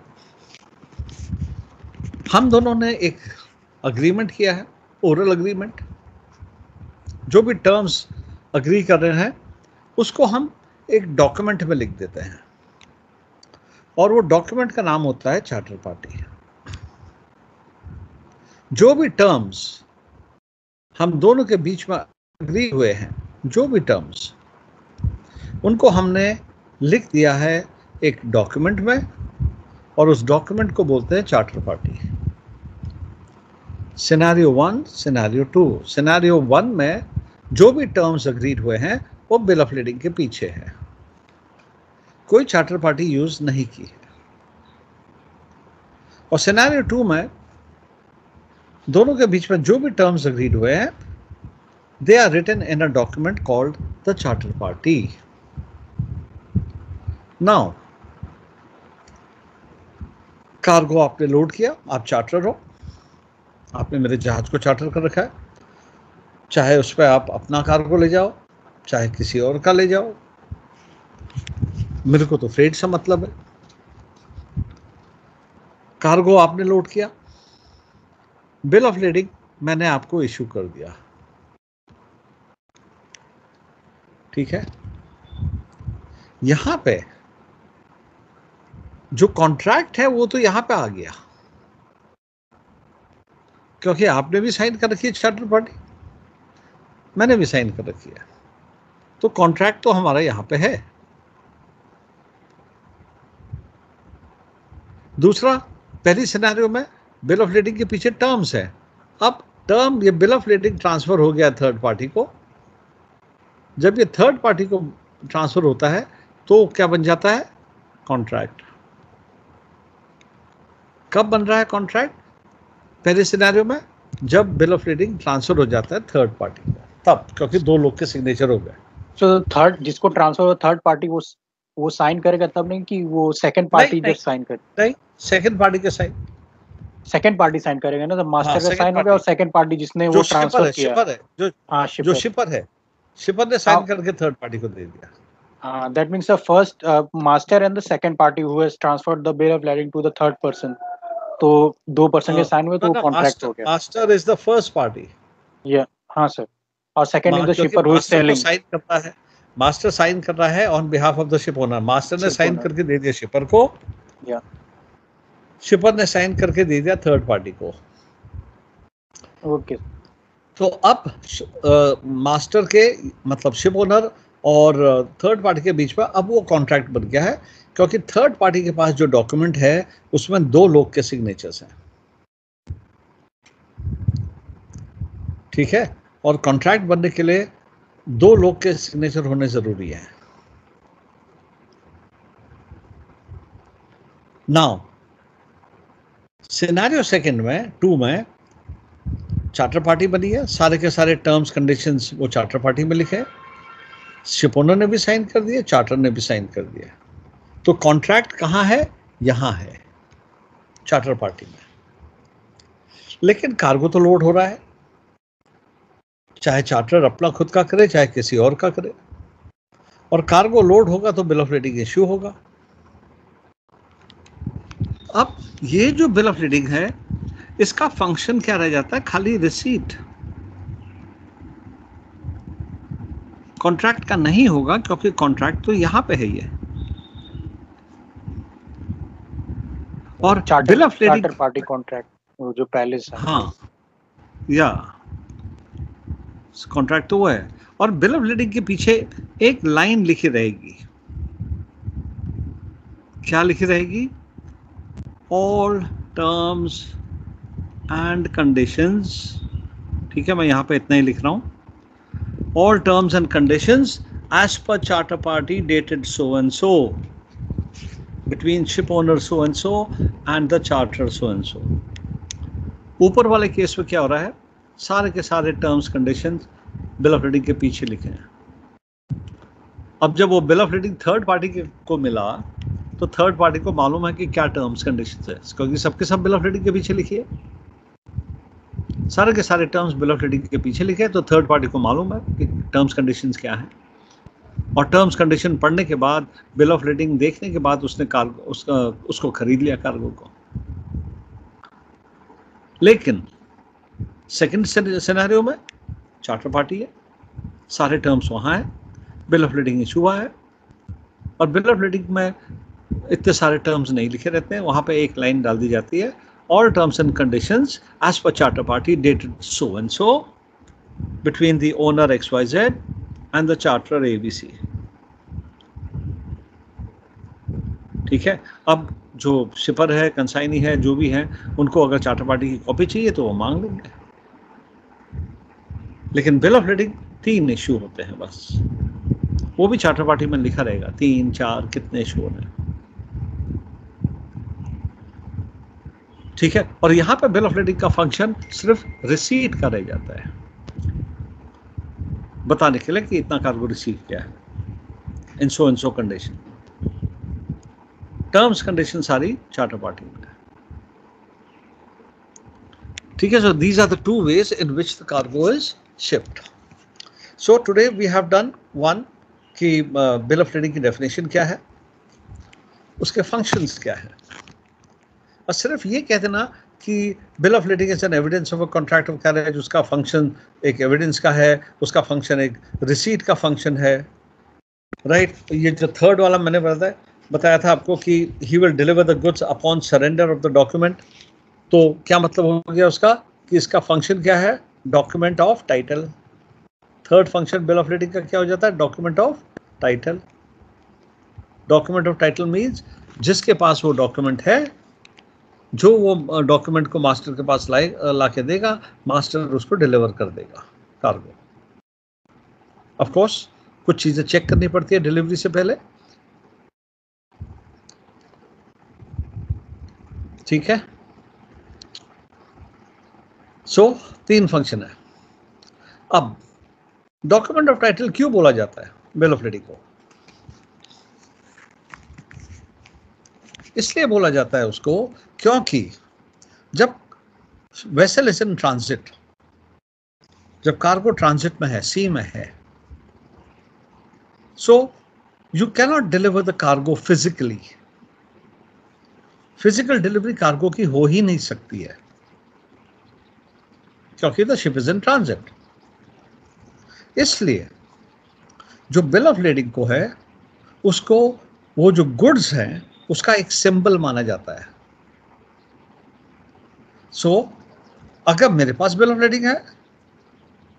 हम दोनों ने एक अग्रीमेंट किया है, ओरल अग्रीमेंट। जो भी टर्म्स अग्री कर रहे हैं उसको हम एक डॉक्यूमेंट में लिख देते हैं, और वो डॉक्यूमेंट का नाम होता है चार्टर पार्टी। जो भी टर्म्स हम दोनों के बीच में अग्री हुए हैं, जो भी टर्म्स, उनको हमने लिख दिया है एक डॉक्यूमेंट में, और उस डॉक्यूमेंट को बोलते हैं charter party. Scenario 1, scenario 2। Scenario 1 में जो भी टर्म्स अग्रीड हुए हैं वो बिल ऑफ लीडिंग के पीछे है, कोई चार्टर पार्टी यूज नहीं की है। और सिनेरियो 2 में दोनों के बीच में जो भी टर्म्स अग्रीड हुए हैं, they are written in a document called the charter party. Now cargo आपने लोड किया, आप चार्टर हो, आपने मेरे जहाज को चार्टर कर रखा है, चाहे उस पर आप अपना कार्गो ले जाओ चाहे किसी और का ले जाओ, मेरे को तो फ्रेट से मतलब है। कार्गो आपने लोड किया, बिल ऑफ लीडिंग मैंने आपको इशू कर दिया। ठीक है, यहां पे जो कॉन्ट्रैक्ट है वो तो यहां पे आ गया, क्योंकि आपने भी साइन कर रखी है चार्टर पार्टी, मैंने भी साइन कर रखी है, तो कॉन्ट्रैक्ट तो हमारा यहां पे है। दूसरा, पहली सिनेरियो में बिल ऑफ लीडिंग के पीछे टर्म्स है। अब टर्म, ये बिल ऑफ लीडिंग ट्रांसफर हो गया थर्ड पार्टी को। जब ये थर्ड पार्टी को ट्रांसफर होता है तो क्या बन जाता है? कॉन्ट्रैक्ट। कब बन रहा है कॉन्ट्रैक्ट? पहले सिनेरियो में जब बिल ऑफ लीडिंग ट्रांसफर हो जाता है थर्ड पार्टी को, तब, क्योंकि दो लोग के सिग्नेचर हो गए। सो थर्ड, जिसको ट्रांसफर हो थर्ड पार्टी वो साइन करेगा तब, नहीं कि वो सेकंड पार्टी जब साइन करे? नहीं, सेकंड पार्टी के साइन, सेकंड पार्टी साइन करेगा ना, तो मास्टर का साइन हो गया और सेकंड पार्टी जिसने वो ट्रांसफर किया, शिपर है, जो शिपर है, शिपर ने साइन करके थर्ड पार्टी को दे दिया। That means the first master and the second party who has transferred the bill of lading to the third person. तो दो पर्सन के साइन हुए तो कॉन्ट्रैक्ट हो गया। Master is the first party. या हाँ सर, और second is the shipper who is selling. Sign करता है, मास्टर साइन कर रहा है on behalf of the ship owner. Master ने साइन करके दे दिया शिपर को, या शिपर ने साइन करके दे दिया थर्ड पार्टी को। ओके, तो अब मास्टर के मतलब शिप ओनर और थर्ड पार्टी के बीच में अब वो कॉन्ट्रैक्ट बन गया है, क्योंकि थर्ड पार्टी के पास जो डॉक्यूमेंट है उसमें दो लोग के सिग्नेचर्स हैं, ठीक है, और कॉन्ट्रैक्ट बनने के लिए दो लोग के सिग्नेचर होने जरूरी है। नाउ सिनेरियो सेकंड में 2 में चार्टर पार्टी बनी है, सारे के सारे टर्म्स कंडीशंस वो चार्टर पार्टी में लिखे, शिप ओनर ने भी साइन कर दिया, चार्टर ने भी साइन कर दिया, तो कॉन्ट्रैक्ट कहाँ है? यहां है, चार्टर पार्टी में। लेकिन कार्गो तो लोड हो रहा है, चाहे चार्टर अपना खुद का करे चाहे किसी और का करे, और कार्गो लोड होगा तो बिल ऑफ लीडिंग इश्यू होगा। अब ये जो बिल ऑफ लीडिंग है इसका फंक्शन क्या रह जाता है? खाली रिसीट। कॉन्ट्रैक्ट का नहीं होगा, क्योंकि कॉन्ट्रैक्ट तो यहां पे है ये, और bill of leading charter party contract वो जो पहले से, हाँ, या कॉन्ट्रैक्ट तो वो है, और बिल ऑफ लीडिंग के पीछे एक लाइन लिखी रहेगी। क्या लिखी रहेगी? ऑल टर्म्स एंड कंडीशंस, ठीक है, मैं यहां पे इतना ही लिख रहा हूं। All terms and conditions as per charter party dated so and so between ship owner so and the charter so and so। ऊपर वाले केस में क्या हो रहा है? सारे के सारे terms conditions bill of leading के पीछे लिखे हैं। अब जब वो bill of leading third party को मिला तो थर्ड पार्टी को मालूम है कि क्या टर्म्स कंडीशंस है, क्योंकि सबके सब बिल ऑफ लीडिंग के पीछे लिखी है, सारे के सारे टर्म्स बिल ऑफ लीडिंग के पीछे लिखे, तो थर्ड पार्टी को मालूम है कि टर्म्स कंडीशंस क्या हैं, और टर्म्स कंडीशन पढ़ने के बाद, बिल ऑफ लीडिंग देखने के बाद उसने उसको खरीद लिया कार्गो को। लेकिन सेकंड सिनेरियो में चार्टर पार्टी है, सारे टर्म्स वहां है, बिल ऑफ लीडिंग इशू हुआ है, और बिल ऑफ लीडिंग में इतने सारे टर्म्स नहीं लिखे रहते हैं, वहां पे एक लाइन डाल दी जाती है, all terms and conditions as per charter party dated so and so between the owner XYZ and the charterer ABC। ठीक है, अब जो शिपर है, कंसाइनी है, जो भी है, उनको अगर चार्टर पार्टी की कॉपी चाहिए तो वो मांग लेंगे। लेकिन बिल ऑफ लीडिंग 3 इश्यू होते हैं बस, वो भी चार्टर पार्टी में लिखा रहेगा 3, 4 कितने इश्यू होने, ठीक है। और यहां पे बिल ऑफ लीडिंग का फंक्शन सिर्फ रिसीट का रह जाता है, बताने के लिए कि इतना कार्गो रिसीव किया है in so condition. Terms condition सारी चार्टर पार्टी में, ठीक है। So these are the 2 ways in which the cargo is shipped. So today we have done one कि बिल ऑफ लीडिंग की डेफिनेशन क्या है, उसके फंक्शंस क्या है, और सिर्फ ये कह देना कि bill of lading is an evidence of a contract of carriage, उसका फंक्शन एक एविडेंस का है, उसका फंक्शन एक रिसीट का फंक्शन है, राइट। ये जो थर्ड वाला मैंने बताया था आपको कि he will deliver the goods upon surrender of the document. तो क्या मतलब हो गया उसका कि इसका फंक्शन क्या है? Document of title. Third function bill of leading का क्या हो जाता है? Document of title. Document of title means जिसके पास वो डॉक्यूमेंट है, जो वो डॉक्यूमेंट को मास्टर के पास ला के देगा, मास्टर उसको डिलीवर कर देगा कार्गो। ऑफ कोर्स कुछ चीजें चेक करनी पड़ती है डिलीवरी से पहले, ठीक है। सो 3 फंक्शन है। अब डॉक्यूमेंट ऑफ टाइटल क्यों बोला जाता है बिल ऑफ लीडिंग को? इसलिए बोला जाता है उसको क्योंकि जब वेसल इज इन ट्रांजिट, जब कार्गो ट्रांजिट में है, सी में है, so you cannot deliver the cargo physically. Physical delivery cargo की हो ही नहीं सकती है क्योंकि the ship is in transit. इसलिए जो बिल ऑफ लीडिंग को है, उसको वो जो गुड्स हैं उसका एक सिंबल माना जाता है। सो अगर मेरे पास बिल ऑफ लीडिंग है,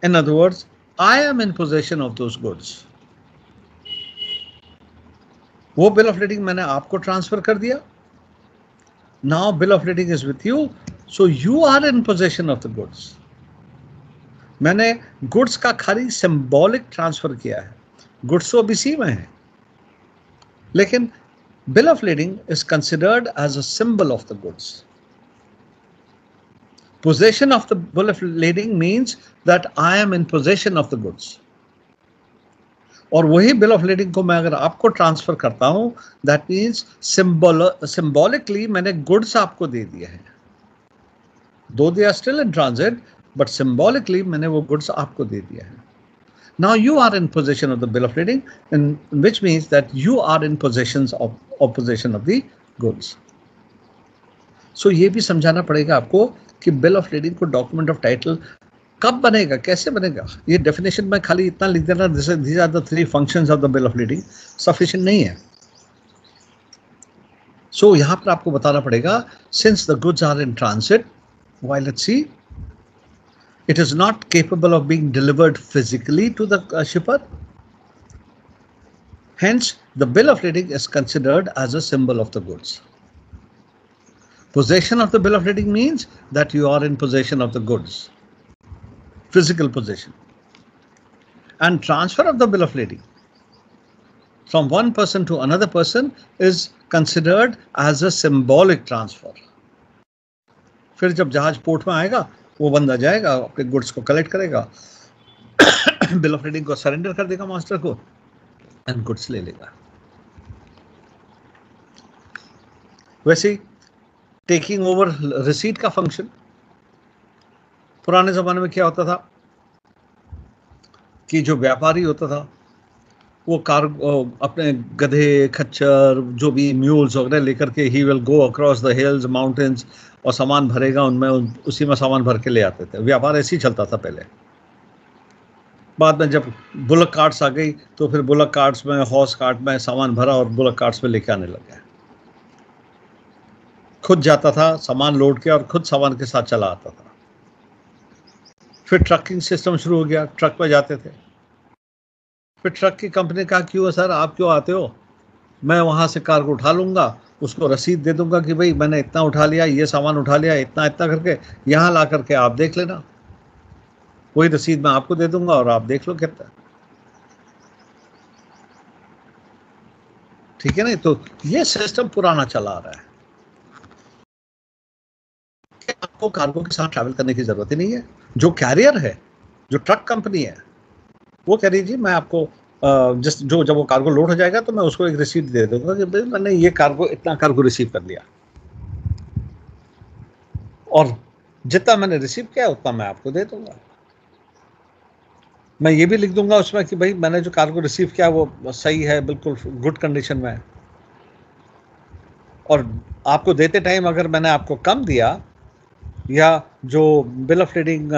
in other words I am in possession of those goods. वो बिल ऑफ लीडिंग मैंने आपको ट्रांसफर कर दिया, now bill of lading is with you, so you are in possession of the goods. मैंने goods का खाली symbolic transfer किया है, गुड्स तो अभी सी में है, लेकिन bill of lading is considered as a symbol of the goods. Possession of the bill of lading means that I am in possession of the goods. और वही bill of lading को मैं अगर आपको ट्रांसफर करता हूं, that means symbolically मैंने goods आपको दे दिए हैं। Though they are still in transit, but symbolically मैंने वो goods आपको दे दिए हैं। Now you are in possession of the bill of lading, and which means that you are in possession of the goods. So ये भी समझाना पड़ेगा आपको कि बिल ऑफ लीडिंग को डॉक्यूमेंट ऑफ टाइटल कब बनेगा, कैसे बनेगा। ये डेफिनेशन में खाली इतना लिख देना, these are the 3 functions of the bill of lading, sufficient नहीं है। So यहाँ पर आपको बताना पड़ेगा, since the goods are in transit, while at sea, it is not capable of being delivered physically to the shipper. Hence, the bill of lading is considered as a symbol of the goods. Possession of the bill of lading means that you are in possession of the goods, physical possession. And transfer of the bill of lading from one person to another person is considered as a symbolic transfer. फिर जब जहाज port में आएगा, वो बंदा जाएगा, अपने goods को कलेक्ट करेगा, बिल ऑफ लीडिंग को सरेंडर कर देगा मास्टर को, एंड गुड्स ले लेगा। वैसे टेकिंग ओवर रिसीट का फंक्शन, पुराने जमाने में क्या होता था कि जो व्यापारी होता था वो अपने गधे, खच्चर, जो भी म्यूल्स वगैरह लेकर के he will go across the hills, mountains, और सामान भरेगा उनमें, उसी में सामान भर के ले आते थे। व्यापार ऐसे ही चलता था पहले। बाद में जब बुलक कार्ट्स आ गई तो फिर बुलक कार्ट्स में, हॉर्स कार्ट में सामान भरा और बुलक कार्ट्स में लेके आने लगे। खुद जाता था सामान लोड के और खुद सामान के साथ चला आता था। फिर ट्रकिंग सिस्टम शुरू हो गया, ट्रक पे जाते थे। फिर ट्रक की कंपनी कहा, क्यों सर आप क्यों आते हो, मैं वहाँ से कार्गो उठा लूँगा, उसको रसीद दे दूंगा कि भाई मैंने इतना उठा लिया, ये सामान उठा लिया, इतना इतना करके यहाँ ला करके आप देख लेना, वही रसीद मैं आपको दे दूंगा और आप देख लो कितना। ठीक है ना? तो ये सिस्टम पुराना चला आ रहा है। आपको कार्गो के साथ ट्रैवल करने की जरूरत ही नहीं है। जो कैरियर है, जो ट्रक कंपनी है, वो कह रही जी मैं आपको जब वो कार्गो लोड हो जाएगा तो मैं उसको एक रिसीप्ट दे दूंगा कि भाई मैंने ये कार्गो, इतना कार्गो रिसीव कर लिया, और जितना मैंने रिसीव किया उतना मैं आपको दे दूंगा। मैं ये भी लिख दूंगा उसमें कि भाई मैंने जो कार्गो रिसीव किया वो सही है, बिल्कुल गुड कंडीशन में है, और आपको देते टाइम अगर मैंने आपको कम दिया या जो बिल ऑफ लीडिंग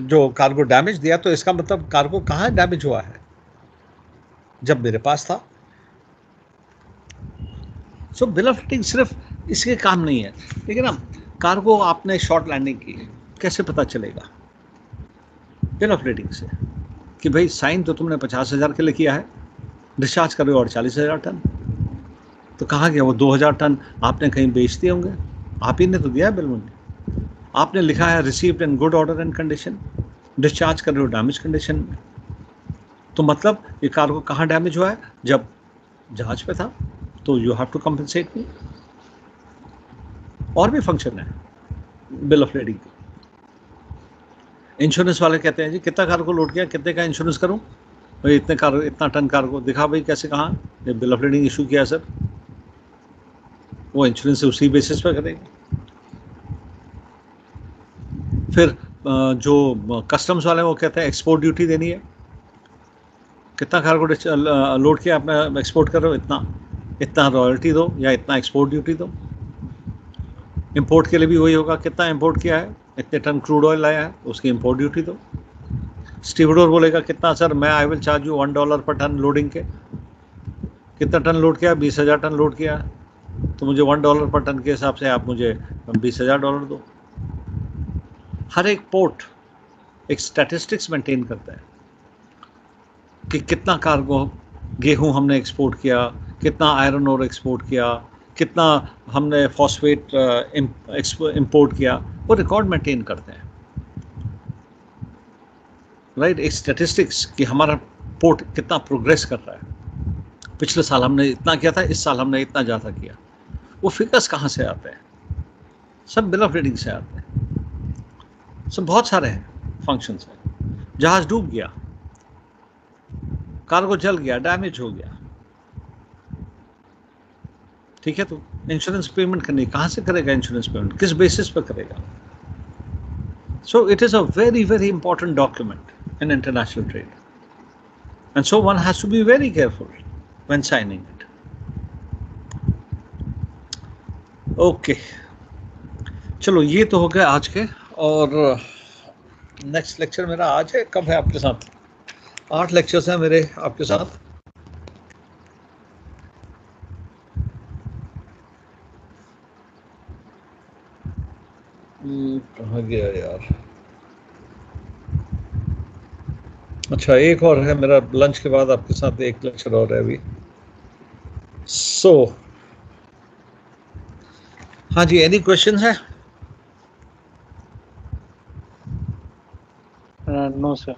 जो कार्गो डैमेज दिया, तो इसका मतलब कार्गो कहाँ डैमेज हुआ है, जब मेरे पास था। सो बिल ऑफ लीडिंग सिर्फ इसके काम नहीं है, लेकिन ना कार्गो आपने शॉर्ट लैंडिंग की, कैसे पता चलेगा बिल ऑफ लीडिंग से कि भाई साइन तो तुमने 50,000 के लिए किया है, डिस्चार्ज कर रहे हो और 40,000 टन, तो कहाँ गया वो 2,000 टन? आपने कहीं बेच दिए होंगे, आप ही ने तो दिया है बिल में। आपने लिखा है received in good order and condition, discharge कर रहे हो डैमेज कंडीशन में, तो मतलब ये कार्गो कहाँ डैमेज हुआ है? जब जहाज पे था, तो यू हैव टू कंपनसेट मी। और भी फंक्शन है बिल ऑफ लीडिंग की। इंश्योरेंस वाले कहते हैं जी कितना कार्गो लोड किया, कितने का इंश्योरेंस करूं भाई, इतने कार्गो, इतना टन कार्गो दिखा भाई, कैसे, कहाँ, ये बिल ऑफ लीडिंग इशू किया सर, वो इंश्योरेंस से उसी बेसिस पर करेंगे। फिर जो कस्टम्स वाले वो कहते हैं एक्सपोर्ट ड्यूटी देनी है, कितना कार्गो लोड किया आपने, एक्सपोर्ट कर रहे हो इतना, इतना रॉयल्टी दो या इतना एक्सपोर्ट ड्यूटी दो। इंपोर्ट के लिए भी वही होगा, कितना इंपोर्ट किया है, इतने टन क्रूड ऑयल लाया है, उसकी इंपोर्ट ड्यूटी दो। स्टीवडोर बोलेगा कितना सर, मैं आई विल चार्ज यू $1 पर टन लोडिंग के, कितना टन लोड किया, 20,000 टन लोड किया, तो मुझे $1 पर टन के हिसाब से आप मुझे $20,000 दो। हर एक पोर्ट एक स्टैटिस्टिक्स मेंटेन करता है कि कितना कार्गो गेहूं हमने एक्सपोर्ट किया, कितना आयरन ओर एक्सपोर्ट किया, कितना हमने फॉस्फेट इंपोर्ट किया, वो रिकॉर्ड मेंटेन करते हैं, राइट। एक स्टैटिस्टिक्स कि हमारा पोर्ट कितना प्रोग्रेस कर रहा है, पिछले साल हमने इतना किया था, इस साल हमने इतना ज़्यादा किया। वो फिगर्स कहाँ से आते हैं? सब बिल ऑफ लीडिंग से आते हैं। सब बहुत सारे हैं फंक्शंस हैं। जहाज डूब गया, कार्गो जल गया, डैमेज हो गया, ठीक है, तो इंश्योरेंस पेमेंट करनी, कहाँ से करेगा इंश्योरेंस पेमेंट, किस बेसिस पर करेगा? So it is a very very important document in international trade, and so one has to be very careful when signing it. Okay, चलो ये तो हो गया आज के, और नेक्स्ट लेक्चर मेरा आज है, कब है आपके साथ? 8 लेक्चर्स हैं मेरे आपके साथ। कहाँ गया यार? अच्छा, एक और है मेरा लंच के बाद आपके साथ, एक लेक्चर और है अभी। सो हाँ जी, एनी क्वेश्चन है? No sir.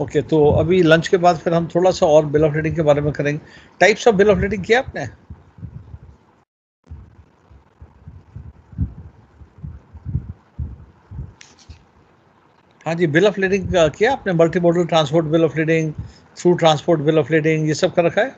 ओके, तो अभी लंच के बाद फिर हम थोड़ा सा और बिल ऑफ लीडिंग के बारे में करेंगे। Types of bill of leading किया आपने? हाँ जी, बिल ऑफ लीडिंग किया आपने? Multi modal transport bill of leading, through transport bill of leading, ये सब कर रखा है?